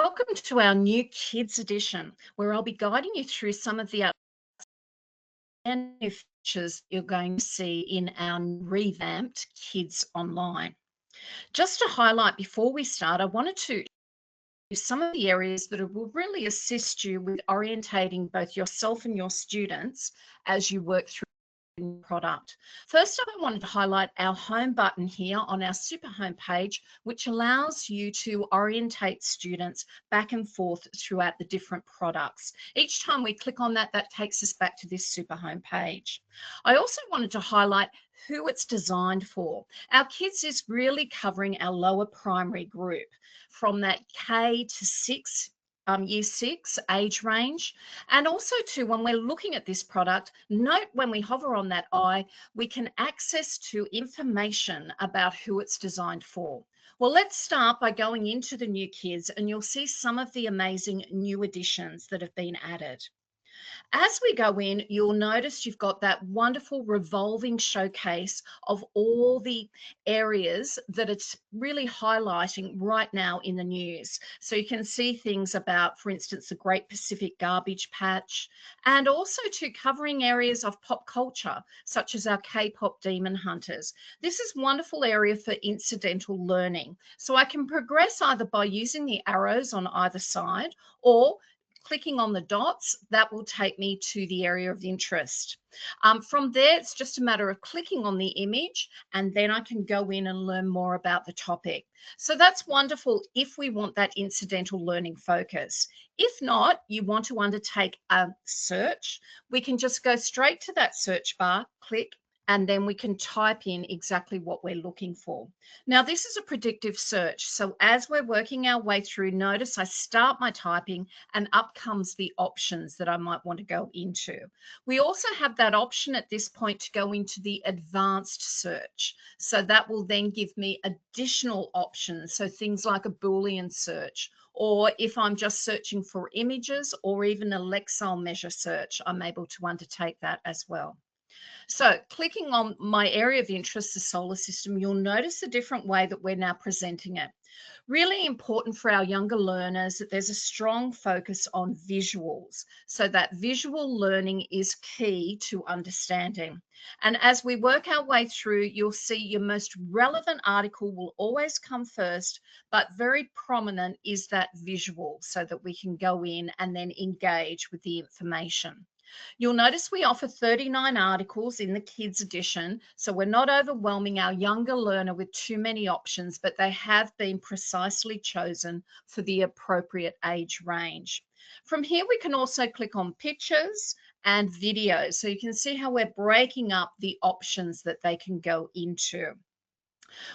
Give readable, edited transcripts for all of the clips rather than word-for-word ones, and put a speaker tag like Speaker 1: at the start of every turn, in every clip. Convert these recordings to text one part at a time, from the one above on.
Speaker 1: Welcome to our new Kids edition, where I'll be guiding you through some of the outstanding features you're going to see in our revamped Kids Online. Just to highlight before we start, I wanted to some of the areas that will really assist you with orientating both yourself and your students as you work through product. First up, I wanted to highlight our home button here on our Super Home page, which allows you to orientate students back and forth throughout the different products. Each time we click on that, that takes us back to this Super Home page. I also wanted to highlight who it's designed for. Our kids is really covering our lower primary group from that K to 6 year 6 age range. And also too, when we're looking at this product, note when we hover on that eye, we can access to information about who it's designed for. Well, let's start by going into the new kids and you'll see some of the amazing new additions that have been added. As we go in, you'll notice you've got that wonderful revolving showcase of all the areas that it's really highlighting right now in the news. So you can see things about, for instance, the Great Pacific Garbage Patch, and also to covering areas of pop culture, such as our K-pop Demon Hunters. This is a wonderful area for incidental learning. So I can progress either by using the arrows on either side or clicking on the dots, that will take me to the area of interest. From there, it's just a matter of clicking on the image, and then I can go in and learn more about the topic. So that's wonderful if we want that incidental learning focus. If not, you want to undertake a search, we can just go straight to that search bar, click, and then we can type in exactly what we're looking for. Now, this is a predictive search. So as we're working our way through, notice I start my typing and up comes the options that I might want to go into. We also have that option at this point to go into the advanced search. So that will then give me additional options. So things like a Boolean search, or if I'm just searching for images or even a Lexile measure search, I'm able to undertake that as well. So clicking on my area of interest, the solar system, you'll notice the different way that we're now presenting it. Really important for our younger learners that there's a strong focus on visuals. So that visual learning is key to understanding. And as we work our way through, you'll see your most relevant article will always come first, but very prominent is that visual so that we can go in and then engage with the information. You'll notice we offer 39 articles in the kids edition, so we're not overwhelming our younger learner with too many options, but they have been precisely chosen for the appropriate age range. From here, we can also click on pictures and videos, so you can see how we're breaking up the options that they can go into.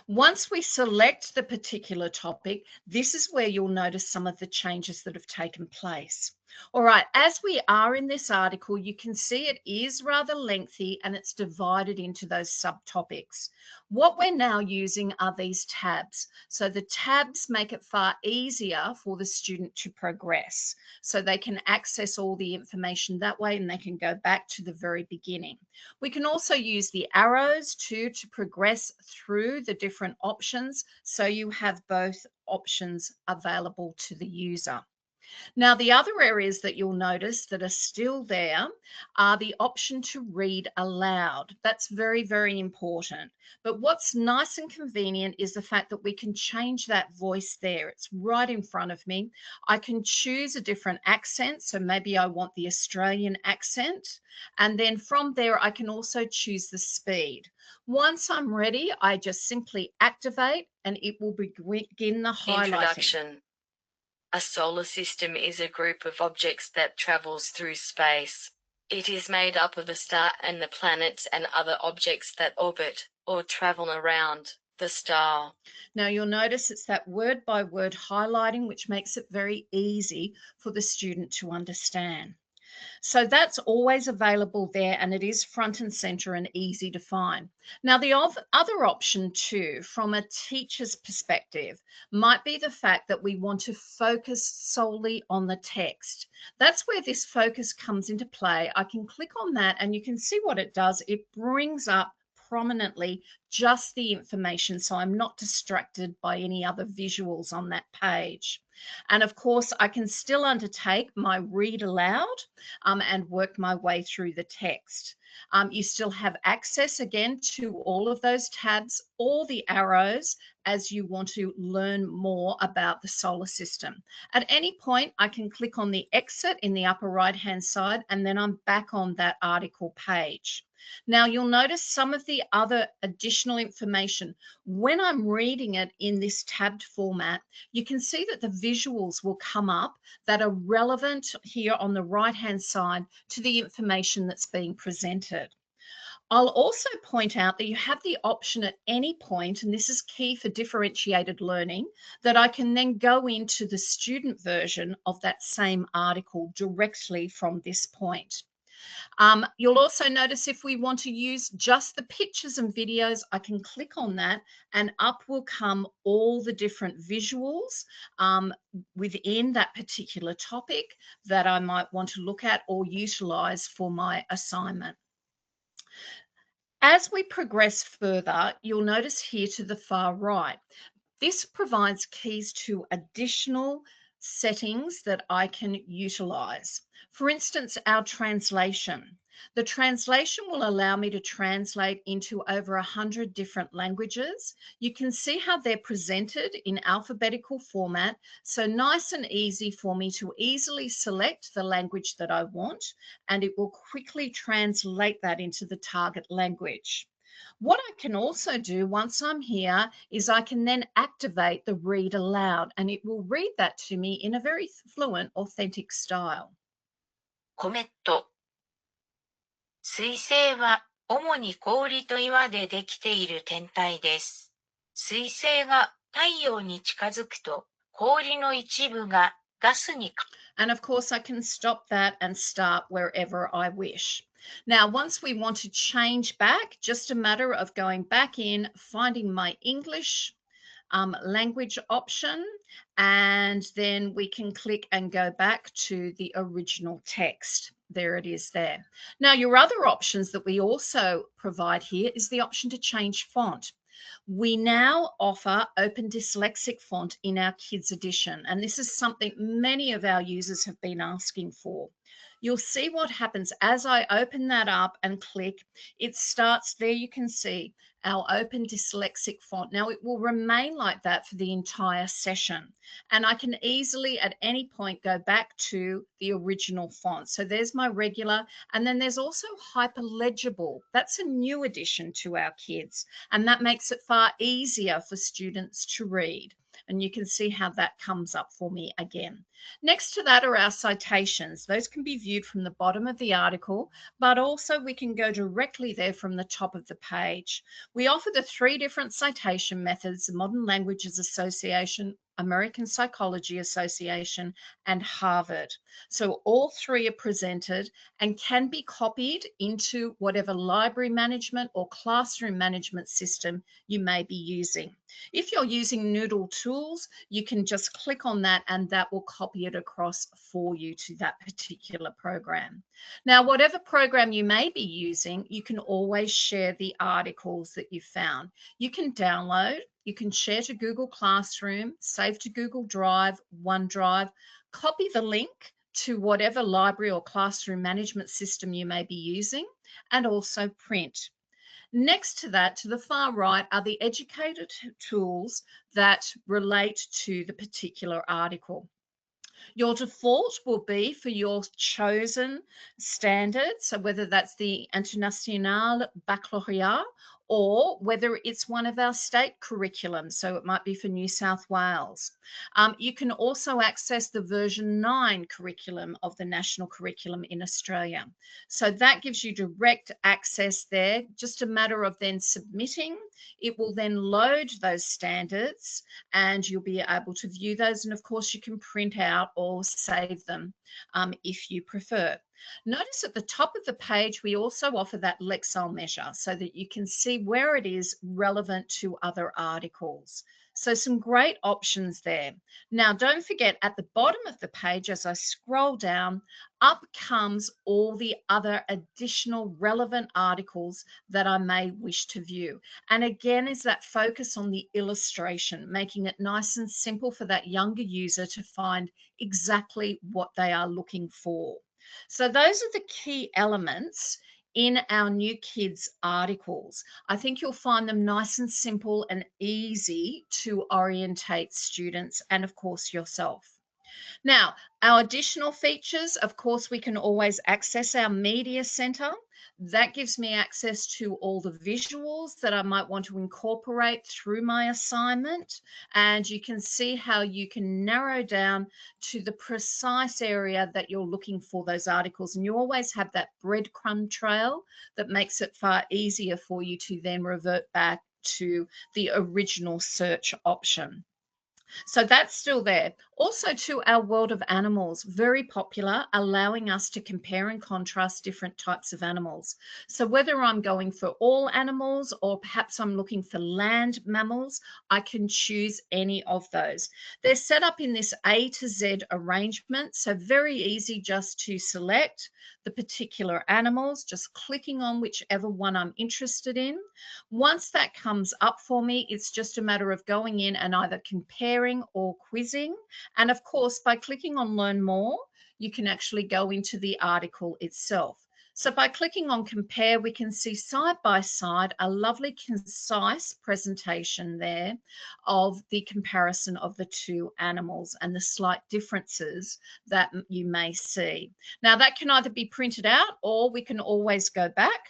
Speaker 1: Once we select the particular topic, this is where you'll notice some of the changes that have taken place. All right, as we are in this article, you can see it is rather lengthy and it's divided into those subtopics. What we're now using are these tabs. So the tabs make it far easier for the student to progress. So they can access all the information that way and they can go back to the very beginning. We can also use the arrows too to progress through the different options. So you have both options available to the user. Now, the other areas that you'll notice that are still there are the option to read aloud. That's very, very important. But what's nice and convenient is the fact that we can change that voice there. It's right in front of me. I can choose a different accent. So maybe I want the Australian accent. And then from there, I can also choose the speed. Once I'm ready, I just simply activate and it will begin the highlighting.
Speaker 2: Introduction. A solar system is a group of objects that travels through space. It is made up of a star and the planets and other objects that orbit or travel around the star.
Speaker 1: Now you'll notice it's that word by word highlighting, which makes it very easy for the student to understand. So that's always available there and it is front and center and easy to find. Now, the other option too, from a teacher's perspective, might be the fact that we want to focus solely on the text. That's where this focus comes into play. I can click on that and you can see what it does. It brings up prominently just the information, so I'm not distracted by any other visuals on that page. And of course, I can still undertake my read aloud and work my way through the text. You still have access again to all of those tabs, all the arrows, as you want to learn more about the solar system. At any point, I can click on the exit in the upper right-hand side, and then I'm back on that article page. Now, you'll notice some of the other additional information. When I'm reading it in this tabbed format, you can see that the visuals will come up that are relevant here on the right-hand side to the information that's being presented. I'll also point out that you have the option at any point, and this is key for differentiated learning, that I can then go into the student version of that same article directly from this point. You'll also notice if we want to use just the pictures and videos, I can click on that and up will come all the different visuals within that particular topic that I might want to look at or utilize for my assignment. As we progress further, you'll notice here to the far right, this provides keys to additional settings that I can utilize. For instance, our translation. The translation will allow me to translate into over 100 different languages. You can see how they're presented in alphabetical format, so nice and easy for me to easily select the language that I want, and it will quickly translate that into the target language. What I can also do once I'm here is I can then activate the read aloud, and it will read that to me in a very fluent, authentic style.
Speaker 3: コメット。水星は主に氷と岩でできている天体です。水星が太陽に近づくと氷の一部がガスに。
Speaker 1: And of course, I can stop that and start wherever I wish. Now, once we want to change back, just a matter of going back in, finding my English language option, and then we can click and go back to the original text. There it is there. Now, your other options that we also provide here is the option to change font. We now offer Open Dyslexic font in our Kids edition, and this is something many of our users have been asking for. You'll see what happens as I open that up and click. It starts there. You can see our Open Dyslexic font. Now it will remain like that for the entire session, and I can easily at any point go back to the original font. So there's my regular, and then there's also Hyperlegible. That's a new addition to our kids, and that makes it far easier for students to read. And you can see how that comes up for me again. Next to that are our citations. Those can be viewed from the bottom of the article, but also we can go directly there from the top of the page. We offer the 3 different citation methods: the Modern Languages Association, American Psychology Association, and Harvard. So all 3 are presented and can be copied into whatever library management or classroom management system you may be using. If you're using Noodle Tools, you can just click on that and that will copy it across for you to that particular program. Now, whatever program you may be using, you can always share the articles that you found. You can download, you can share to Google Classroom, save to Google Drive, OneDrive, copy the link to whatever library or classroom management system you may be using, and also print. Next to that, to the far right, are the educator tools that relate to the particular article. Your default will be for your chosen standard, so whether that's the International Baccalaureate or whether it's one of our state curriculums, so it might be for New South Wales. You can also access the version 9 curriculum of the national curriculum in Australia. So that gives you direct access there, just a matter of then submitting. It will then load those standards and you'll be able to view those. And of course, you can print out or save them if you prefer. Notice at the top of the page, we also offer that Lexile measure so that you can see where it is relevant to other articles. So some great options there. Now, don't forget at the bottom of the page, as I scroll down, up comes all the other additional relevant articles that I may wish to view. And again, is that focus on the illustration, making it nice and simple for that younger user to find exactly what they are looking for. So those are the key elements in our New Kids articles. I think you'll find them nice and simple and easy to orientate students and, of course, yourself. Now, our additional features, of course, we can always access our media center. That gives me access to all the visuals that I might want to incorporate through my assignment. And you can see how you can narrow down to the precise area that you're looking for those articles. And you always have that breadcrumb trail that makes it far easier for you to then revert back to the original search option. So that's still there. Also to our World of Animals, very popular, allowing us to compare and contrast different types of animals. So whether I'm going for all animals or perhaps I'm looking for land mammals, I can choose any of those. They're set up in this A to Z arrangement, so very easy just to select the particular animals, just clicking on whichever one I'm interested in. Once that comes up for me, it's just a matter of going in and either comparing or quizzing. And of course, by clicking on Learn More, you can actually go into the article itself. So by clicking on Compare, we can see side by side a lovely concise presentation there of the comparison of the two animals and the slight differences that you may see. Now that can either be printed out or we can always go back.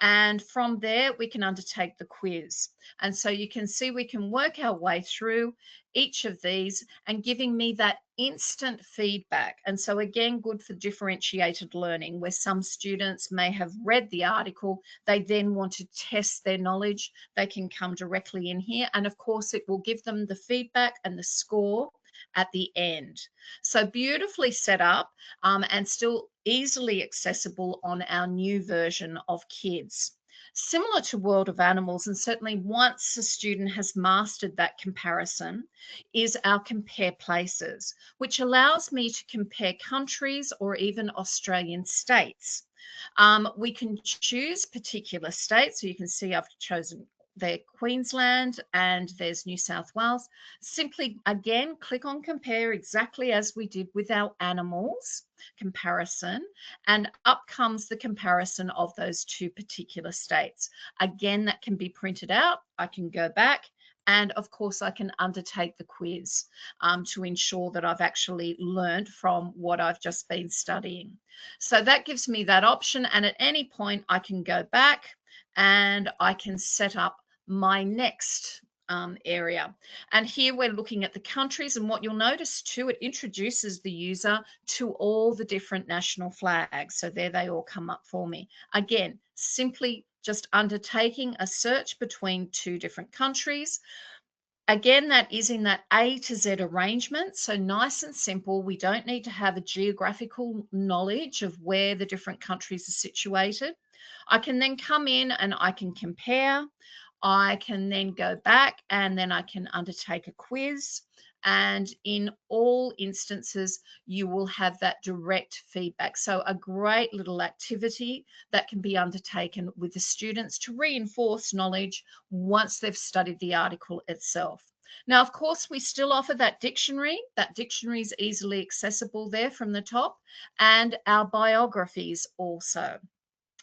Speaker 1: And from there, we can undertake the quiz. And so you can see we can work our way through each of these and giving me that instant feedback. And so again, good for differentiated learning, where some students may have read the article, they then want to test their knowledge, they can come directly in here. And of course, it will give them the feedback and the score at the end. So beautifully set up and still easily accessible on our new version of Kids. Similar to World of Animals, and certainly once a student has mastered that comparison, is our Compare Places, which allows me to compare countries or even Australian states. We can choose particular states, so you can see I've chosen there Queensland and there's New South Wales. Simply again click on compare exactly as we did with our animals comparison, and up comes the comparison of those two particular states. Again, that can be printed out. I can go back and of course I can undertake the quiz to ensure that I've actually learned from what I've just been studying. So that gives me that option, and at any point I can go back and I can set up my next area. And here we're looking at the countries, and what you'll notice too, it introduces the user to all the different national flags. So there they all come up for me. Again, simply just undertaking a search between two different countries. Again, that is in that A to Z arrangement. So nice and simple. We don't need to have a geographical knowledge of where the different countries are situated. I can then come in and I can compare. I can then go back and then I can undertake a quiz. And in all instances, you will have that direct feedback. So a great little activity that can be undertaken with the students to reinforce knowledge once they've studied the article itself. Now, of course, we still offer that dictionary. That dictionary is easily accessible there from the top, and our biographies also.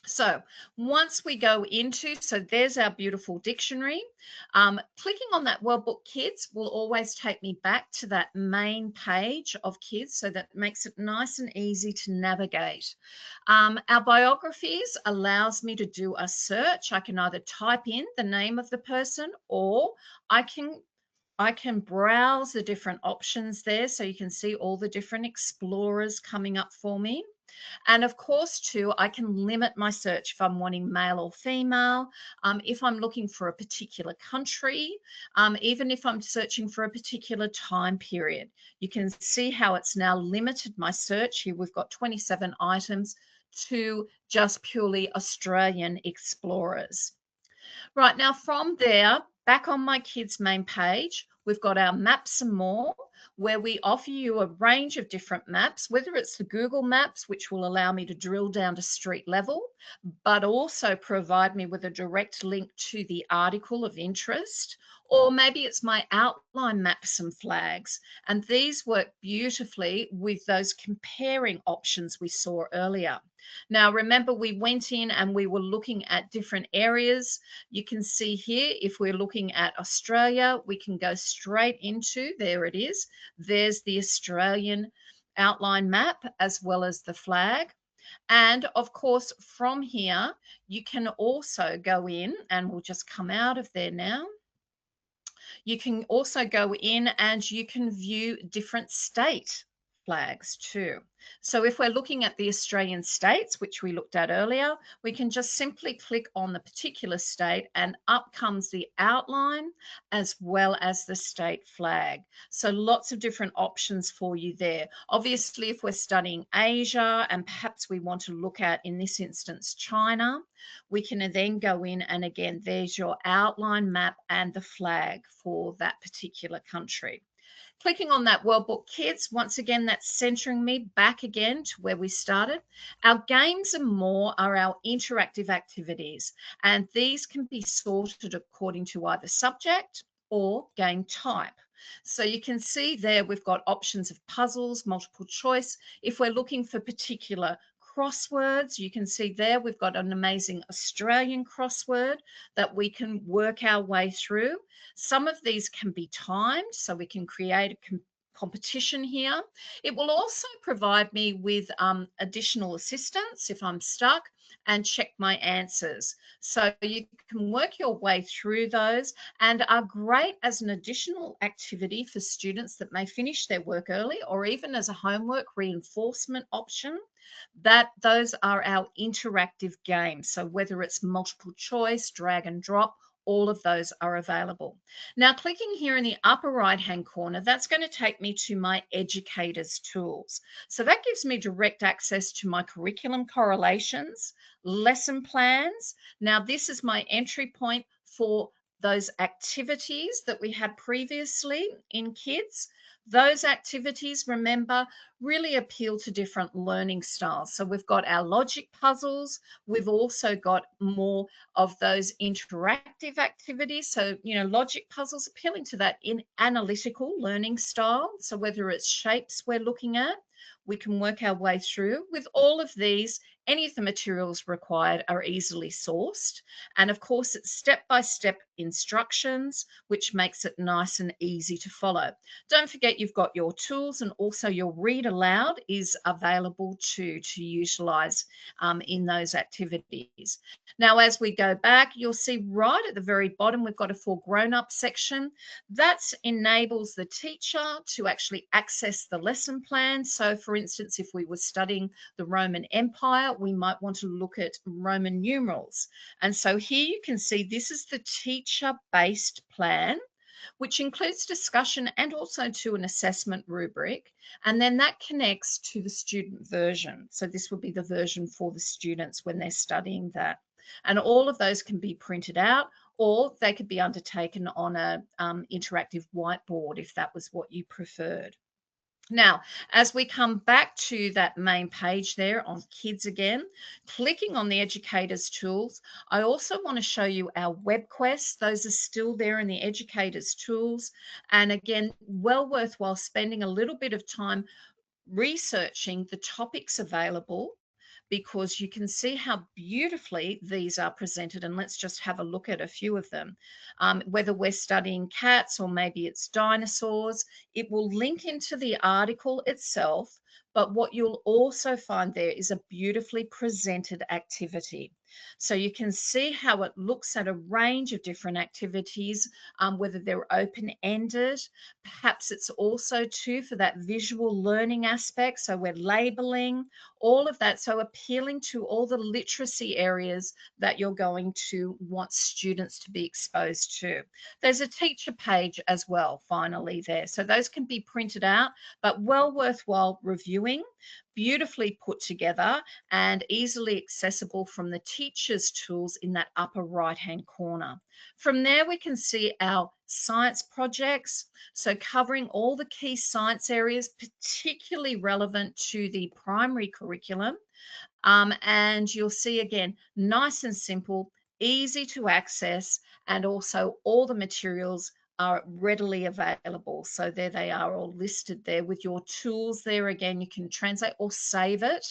Speaker 1: So once we go into, so there's our beautiful dictionary. Clicking on that Workbook Kids will always take me back to that main page of Kids, so that makes it nice and easy to navigate. Our biographies allows me to do a search. I can either type in the name of the person, or I can browse the different options there, so you can see all the different explorers coming up for me. And of course, too, I can limit my search if I'm wanting male or female, if I'm looking for a particular country, even if I'm searching for a particular time period. You can see how it's now limited my search. Here we've got 27 items to just purely Australian explorers. Right, now from there, back on my Kids main page, we've got our Maps and More, where we offer you a range of different maps, whether it's the Google Maps, which will allow me to drill down to street level, but also provide me with a direct link to the article of interest, or maybe it's my outline maps and flags. And these work beautifully with those comparing options we saw earlier. Now, remember, we went in and we were looking at different areas. You can see here, if we're looking at Australia, we can go straight into, there it is. There's the Australian outline map as well as the flag. And of course, from here, you can also go in, and we'll just come out of there now. You can also go in and you can view different state flags too. So if we're looking at the Australian states, which we looked at earlier, we can just simply click on the particular state and up comes the outline as well as the state flag. So lots of different options for you there. Obviously, if we're studying Asia and perhaps we want to look at, in this instance, China, we can then go in and again, there's your outline map and the flag for that particular country. Clicking on that World Book Kids, once again, that's centering me back again to where we started. Our games and more are our interactive activities, and these can be sorted according to either subject or game type. So you can see there we've got options of puzzles, multiple choice. If we're looking for particular crosswords, you can see there we've got an amazing Australian crossword that we can work our way through. Some of these can be timed, so we can create a competition here. It will also provide me with additional assistance if I'm stuck and check my answers. So you can work your way through those and are great as an additional activity for students that may finish their work early, or even as a homework reinforcement option. That those are our interactive games. So whether it's multiple choice, drag and drop, all of those are available. Now, clicking here in the upper right-hand corner, that's going to take me to my educators tools. So that gives me direct access to my curriculum correlations, lesson plans. Now, this is my entry point for those activities that we had previously in kids. Those activities, remember, really appeal to different learning styles. So we've got our logic puzzles. We've also got more of those interactive activities. So, logic puzzles appealing to that in analytical learning style. So whether it's shapes we're looking at, we can work our way through. With all of these, any of the materials required are easily sourced. And of course, it's step-by-step instructions, which makes it nice and easy to follow. Don't forget you've got your tools, and also your read aloud is available to utilize in those activities. Now, as we go back, you'll see right at the very bottom, we've got a for grown-up section. That enables the teacher to actually access the lesson plan. So for instance, if we were studying the Roman Empire, we might want to look at Roman numerals. And so here you can see this is the teacher-based plan, which includes discussion and also to an assessment rubric. And then that connects to the student version. So this would be the version for the students when they're studying that. And all of those can be printed out, or they could be undertaken on a interactive whiteboard if that was what you preferred. Now, as we come back to that main page there on kids again, clicking on the educators tools, I also want to show you our web quests. Those are still there in the educators tools. And again, well worthwhile spending a little bit of time researching the topics available, because you can see how beautifully these are presented. And let's just have a look at a few of them. Whether we're studying cats or maybe it's dinosaurs, it will link into the article itself. But what you'll also find there is a beautifully presented activity. So you can see how it looks at a range of different activities, whether they're open-ended. Perhaps it's also too for that visual learning aspect. So we're labeling all of that. So appealing to all the literacy areas that you're going to want students to be exposed to. There's a teacher page as well, finally there. So those can be printed out, but well worthwhile reviewing. Beautifully put together and easily accessible from the teacher's tools in that upper right-hand corner. From there, we can see our science projects. So covering all the key science areas, particularly relevant to the primary curriculum. And you'll see again, nice and simple, easy to access, and also all the materials are readily available. So there they are, all listed there with your tools there. Again, you can translate or save it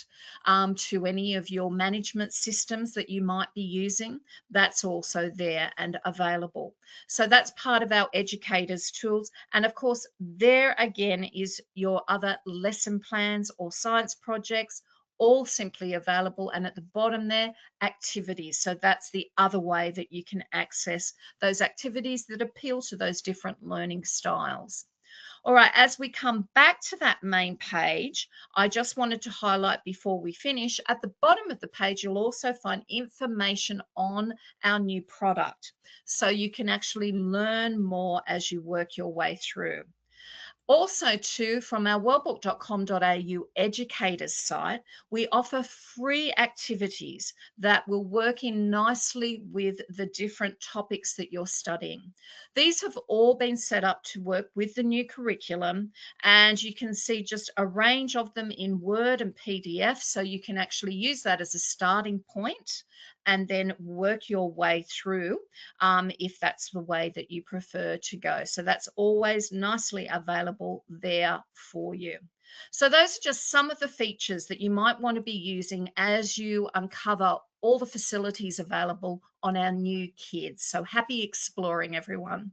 Speaker 1: to any of your management systems that you might be using. That's also there and available. So that's part of our educators tools. And of course, there again is your other lesson plans or science projects, all simply available. And at the bottom there, activities. So that's the other way that you can access those activities that appeal to those different learning styles. All right, as we come back to that main page, I just wanted to highlight before we finish, at the bottom of the page, you'll also find information on our new product. So you can actually learn more as you work your way through. Also, too, from our worldbook.com.au educators site, we offer free activities that will work in nicely with the different topics that you're studying. These have all been set up to work with the new curriculum, and you can see just a range of them in Word and PDF, so you can actually use that as a starting point and then work your way through if that's the way that you prefer to go. So that's always nicely available there for you. So those are just some of the features that you might want to be using as you uncover all the facilities available on our new kids. So happy exploring, everyone.